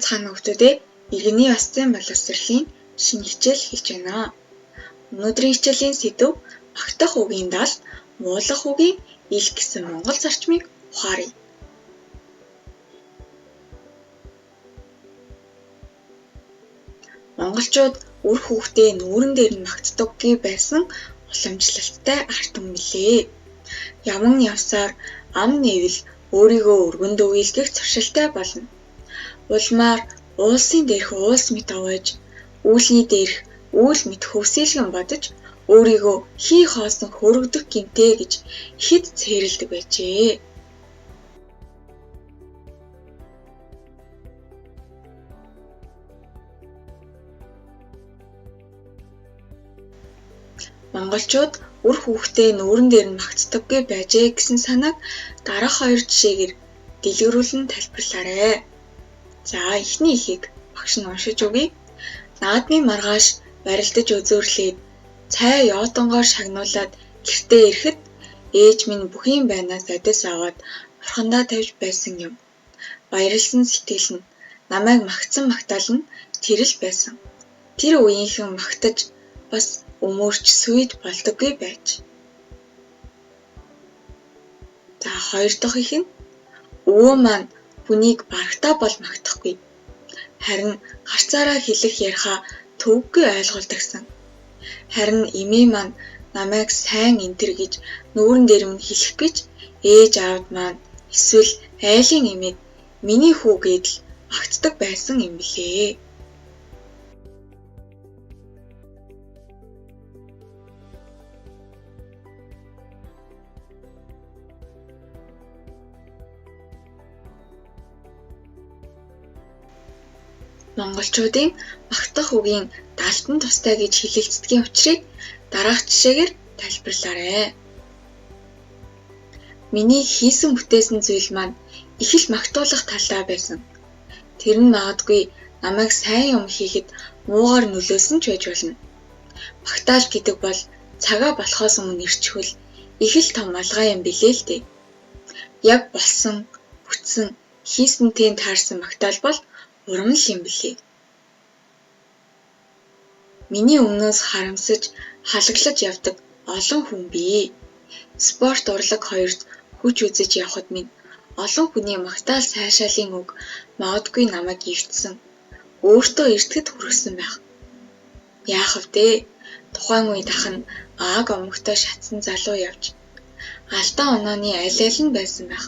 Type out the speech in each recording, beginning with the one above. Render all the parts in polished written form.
цацхан хүүхдүүдэд иргэний ёсцын боловсролын шинэ хичээл хэлж байна. Өнөөдрийн хичээлийн сэдэв магтах үгийн дал, муулах үгийн ил гэсэн монгол зарчмыг ухааръя. Монголчууд үр хүүхдээ нүүрэн дээр нь магтдаггүй байсан уламжлалттай ард түмэн билээ. Яман явсаар ам нэвэл өөрийгөө өргөнд өгүүлгэх зуршилтай болно. Улмаар уулсын дээрх уулс мэт овоож, үүлний дээрх үүл мэт хөвсөөлгөн бодож, өөрийгөө хий хоосон хөрөгдөх гэмтээ гэж хэд цээрэлдэг байжээ. Монголчууд үр хүүхдээ нүүрэн дээр нь магтдаггүй байжээ гэсэн санааг дараах хоёр жишээгээр дэлгэрүүлэн тайлбарлаарай. За, эхний ихийг багш нь уншиж өгье. Наадмын маргааш барилдаж өзөөрлээд цай яотонгоор шагнуулаад гэртээ ирэхэд ээж минь бүхийн байнаас адис аваад орхондоо тавьж байсан юм. Баярлсан сэтгэл нь намайг магтсан магтаал нь тэр л байсан. Тэр үеийнхэн магтаж бас өмөрч сүйд болдоггүй байж. За, хоёр дахь их нь өвөө маань хүнийг барагтаа бол магтахгүй. Харин гарцаараа хэлэх яриахаа төвөггүй ойлгуулдагсан. Харин эмээ маань намайг сайн энтэр гэж нүүрэн дээр минь хэлэх гэж ээж аавд маань эсвэл айлын эмээд миний хүү гэдэл магтдаг байсан юм билээ. Монголчуудын магтах үгийн далтан тустай гэж хэлэлцдгийн учрыг дараах жишээгээр тайлбарлаарай. Миний хийсэн бүтээсэн зүйл маань их л магтуулах талдаа байсан. Тэр нь магадгүй намайг сайн юм хийхэд муугаар нөлөөлсөн ч байж болно. Магтаал гэдэг бол цагаа болохоос өмнө ирчихвэл их л том алгаа юм билээ л дээ. Яг болсон, бүтсэн, хийсэнтэй таарсан магтаал бол урам л юм билээ. Миний өмнөөс харамсаж, халаглаж явдаг олон хүн бий. Спорт урлаг хоёрт хүч үзэж явхад минь олон хүний магтаал сайшаалын үг магадгүй намайг ивдсэн, өөртөө эртгэд хүргэсэн байх. Яах вэ? Тухайн үед ах нь ааг омогтой шатсан залуу явж алдаа онооны аль нь байсан байх.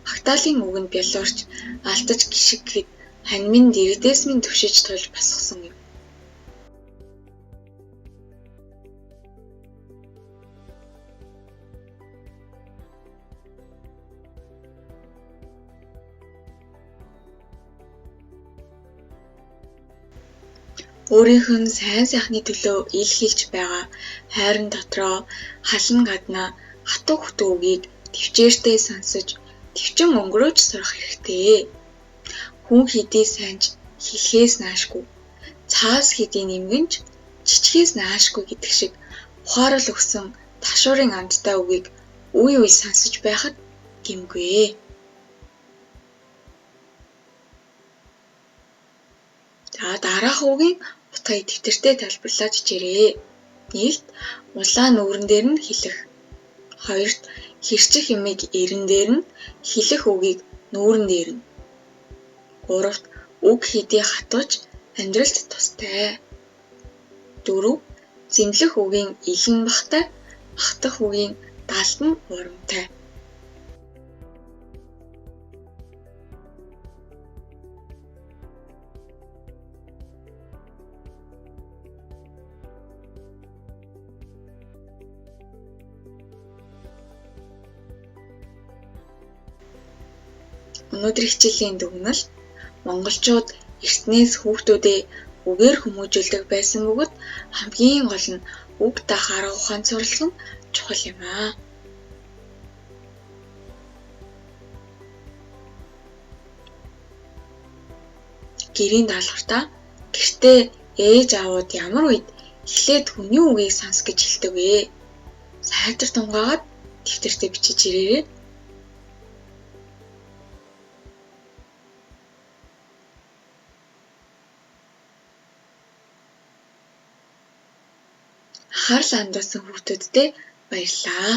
Магтаалын үгэнд бялуурч алдаж гიშгэхэд хань минь дэрдээс минь төвшиж тулж басгасан юм. Өөрийнх нь сайн сайхны төлөө ил хэлж байгаа хайрын дотроо халан гаднаа хатуу хутуу үгийг төвчээртэй сонсож, төвчин өнгөрөөж сурах хэрэгтэй. Хүн хэдий сайнч хэлхээс наашгүй, цаас хэдий нэмгэнч жичгээс наашгүй гэдэг шиг ухаарал өгсөн ташуурын амттай үгийг үе үе сонсож байхад гэмгүй. За, дараах үгийн утгыг тэмдэгтээ тайлбарлаж хичээрээ. Нэгт улаан нүүрэн дээр нь хэлэх. Хоёрт хэрчих юмыг эрен дээр нь хэлэх үгийг нүүрэн дээр нь. Гуравт үг хэдий хатууч амьдралд тустай. Дөрөв зэмлэх үгийн илэн бахтай, магтах үгийн далтан урамтай. Өнөөдрийн хичээлийн дүгнэлт монголчууд эртнээс хүүхдүүдээ үгээр хүмүүжүүлдэг байсан бөгөөд хамгийн гол нь үг даах арга ухаан сурлах нь чухал юм аа. Гэрийн даалгавартаа гэртээ ээж аавууд ямар үед эхлээд хүний үгийг сонс гэж хэлдэг вэ? Сайтар тунгаагаад дэвтэртээ бичиж ирээрэй. Анхаарал хандуулсан хүүхдүүддээ баярлалаа.